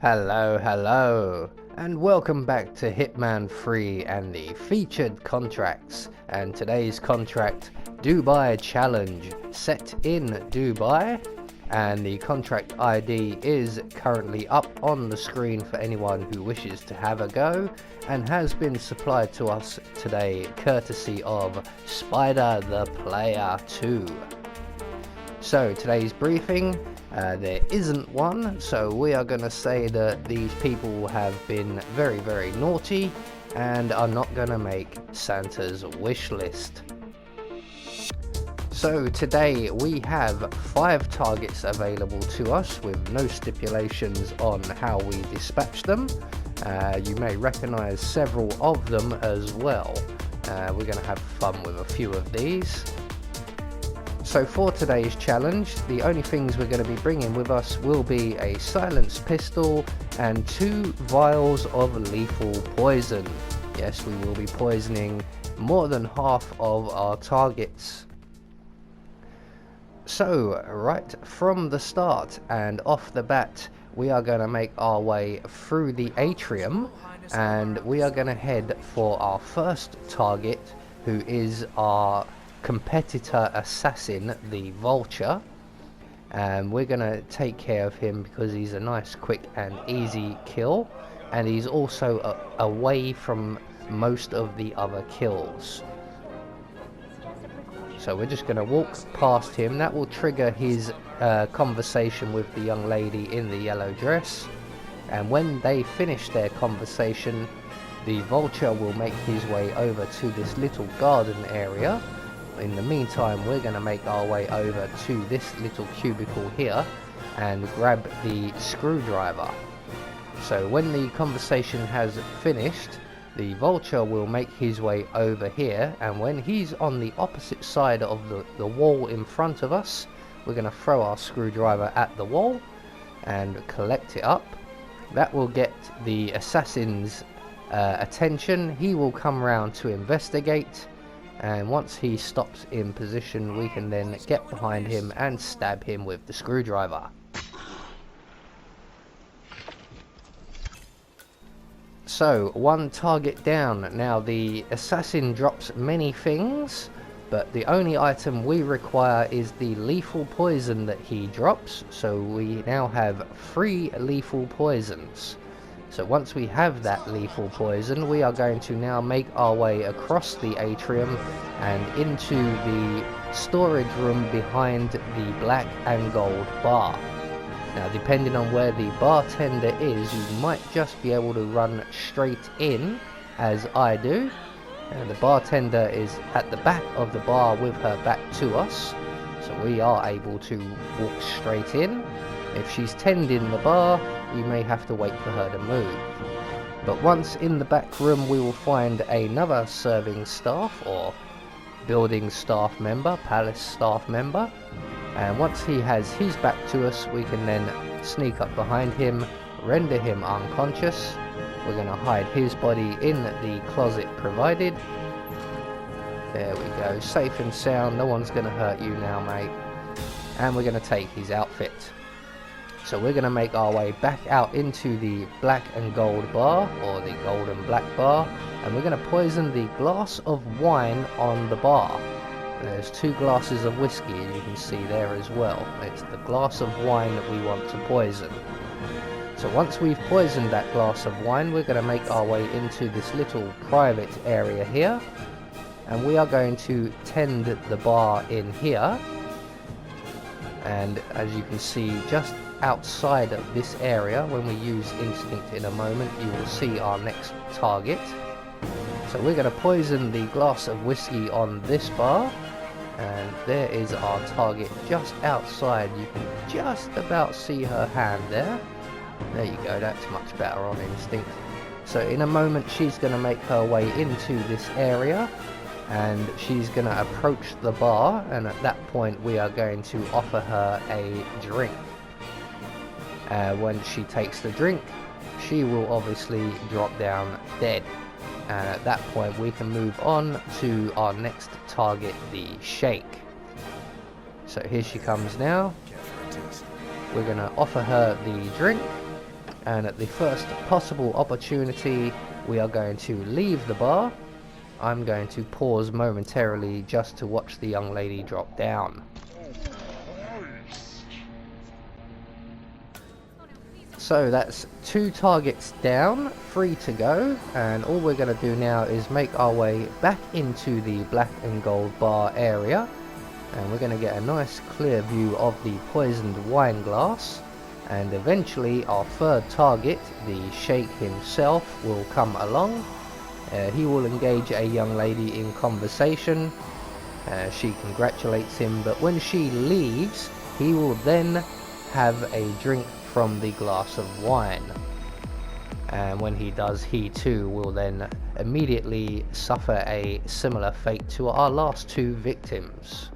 Hello, and welcome back to Hitman 3 and the featured contracts. And today's contract, Dubai Challenge, set in Dubai. And the contract ID is currently up on the screen for anyone who wishes to have a go, and has been supplied to us today courtesy of Spider the Player 2. So today's briefing, there isn't one, so we are going to say that these people have been very naughty and are not going to make Santa's wish list. So today we have 5 targets available to us with no stipulations on how we dispatch them. You may recognize several of them as well. We're going to have fun with a few of these. So for today's challenge, the only things we're going to be bringing with us will be a silenced pistol and 2 vials of lethal poison. Yes, we will be poisoning more than half of our targets. So right from the start and off the bat, we are going to make our way through the atrium, and we are going to head for our first target, who is our competitor assassin, the Vulture. And we're gonna take care of him because he's a nice, quick and easy kill, and he's also away from most of the other kills. So we're just gonna walk past him. That will trigger his conversation with the young lady in the yellow dress, and when they finish their conversation, the Vulture will make his way over to this little garden area. In the meantime, we're going to make our way over to this little cubicle here and grab the screwdriver. So when the conversation has finished, the Vulture will make his way over here, and when he's on the opposite side of the wall in front of us, we're going to throw our screwdriver at the wall and collect it up. That will get the assassin's attention. He will come round to investigate, and once he stops in position, we can then get behind him and stab him with the screwdriver. So 1 target down. Now the assassin drops many things, but the only item we require is the lethal poison that he drops. So we now have 3 lethal poisons. So once we have that lethal poison, we are going to now make our way across the atrium and into the storage room behind the black and gold bar. Now, depending on where the bartender is, you might just be able to run straight in, as I do. And the bartender is at the back of the bar with her back to us, so we are able to walk straight in. If she's tending the bar, you may have to wait for her to move. But once in the back room, we will find another serving staff or building staff member, palace staff member. And once he has his back to us, we can then sneak up behind him, render him unconscious. We're going to hide his body in the closet provided. There we go, safe and sound, no one's going to hurt you now, mate. And we're going to take his outfit. So we're going to make our way back out into the black and gold bar, or the gold and black bar, and we're going to poison the glass of wine on the bar. There's 2 glasses of whiskey, as you can see there as well. It's the glass of wine that we want to poison. So once we've poisoned that glass of wine, we're going to make our way into this little private area here, and we are going to tend the bar in here. And as you can see, just outside of this area, when we use instinct in a moment, you will see our next target. So we're going to poison the glass of whiskey on this bar, and there is our target just outside. You can just about see her hand there. There you go, that's much better on instinct. So in a moment, she's going to make her way into this area, and she's going to approach the bar, and at that point we are going to offer her a drink. When she takes the drink, she will obviously drop down dead, and at that point we can move on to our next target, the Shake. So here she comes now. We're going to offer her the drink, and at the first possible opportunity we are going to leave the bar. I'm going to pause momentarily just to watch the young lady drop down. So that's 2 targets down, 3 to go, and all we're going to do now is make our way back into the black and gold bar area, and we're going to get a nice clear view of the poisoned wine glass, and eventually our third target, the Sheikh himself, will come along. He will engage a young lady in conversation. She congratulates him, but when she leaves, he will then have a drink from the glass of wine, and when he does, he too will then immediately suffer a similar fate to our last 2 victims.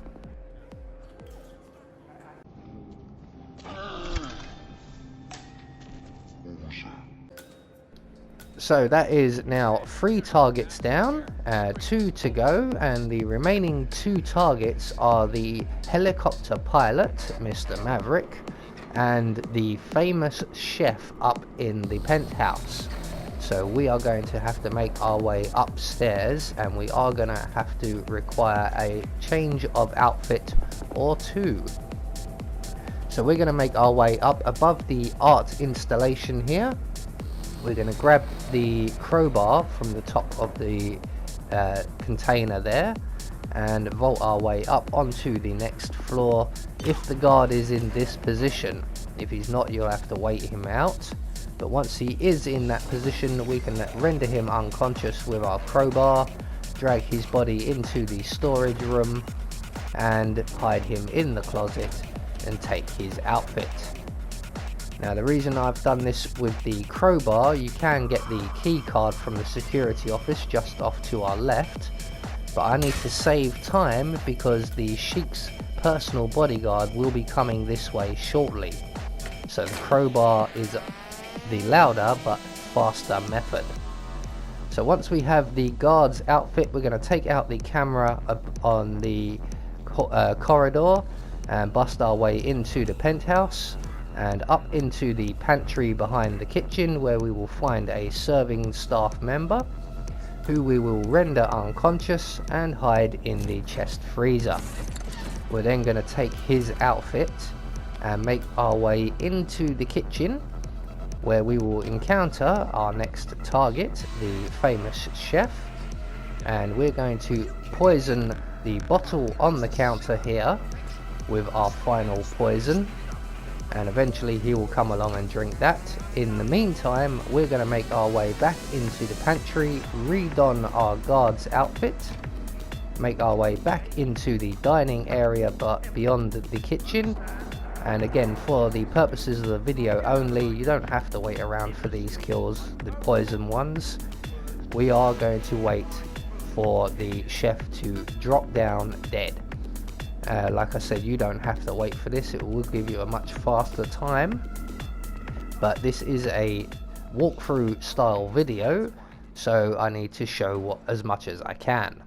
So that is now 3 targets down, 2 to go, and the remaining 2 targets are the helicopter pilot, Mr. Maverick, and the famous chef up in the penthouse. So we are going to have to make our way upstairs, and we are going to have to require a change of outfit or 2. So we're going to make our way up above the art installation here. We're going to grab the crowbar from the top of the container there and vault our way up onto the next floor if the guard is in this position. If he's not, you'll have to wait him out, but once he is in that position, we can render him unconscious with our crowbar, drag his body into the storage room and hide him in the closet and take his outfit. Now the reason I've done this with the crowbar, you can get the key card from the security office just off to our left, but I need to save time because the Sheikh's personal bodyguard will be coming this way shortly. So the crowbar is the louder but faster method. So once we have the guard's outfit, we're going to take out the camera up on the corridor and bust our way into the penthouse and up into the pantry behind the kitchen, where we will find a serving staff member who we will render unconscious and hide in the chest freezer. We're then going to take his outfit and make our way into the kitchen, where we will encounter our next target, the famous chef, and we're going to poison the bottle on the counter here with our final poison, and eventually he will come along and drink that. In the meantime, we're going to make our way back into the pantry, re-don our guard's outfit, make our way back into the dining area but beyond the kitchen. And again, for the purposes of the video only, you don't have to wait around for these kills, the poison ones. We are going to wait for the chef to drop down dead. Like I said, you don't have to wait for this, it will give you a much faster time, but this is a walkthrough style video, so I need to show as much as I can.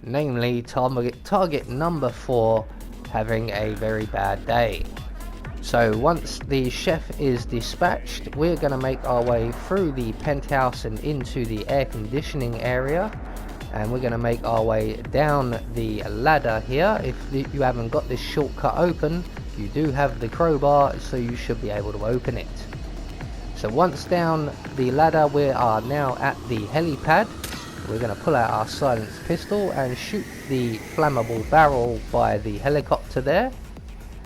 Namely, target number 4 having a very bad day. So once the chef is dispatched, we're going to make our way through the penthouse and into the air conditioning area, and we're going to make our way down the ladder here. If you haven't got this shortcut open, you do have the crowbar, so you should be able to open it. So once down the ladder, we are now at the helipad. We're going to pull out our silenced pistol and shoot the flammable barrel by the helicopter there.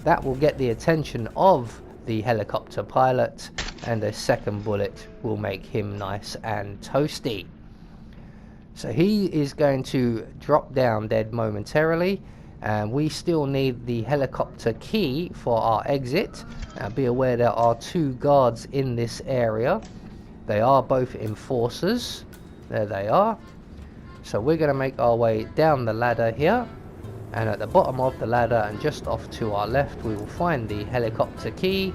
That will get the attention of the helicopter pilot, and a second bullet will make him nice and toasty. So he is going to drop down dead momentarily, and we still need the helicopter key for our exit. Now be aware there are 2 guards in this area. They are both enforcers. There they are. So we're going to make our way down the ladder here, and at the bottom of the ladder and just off to our left, we will find the helicopter key,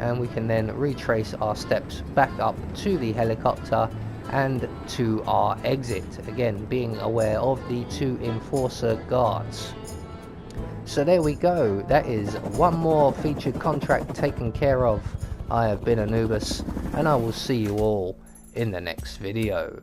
and we can then retrace our steps back up to the helicopter and to our exit, again being aware of the 2 enforcer guards. So there we go, that is one more featured contract taken care of. I have been Anubis, and I will see you all in the next video.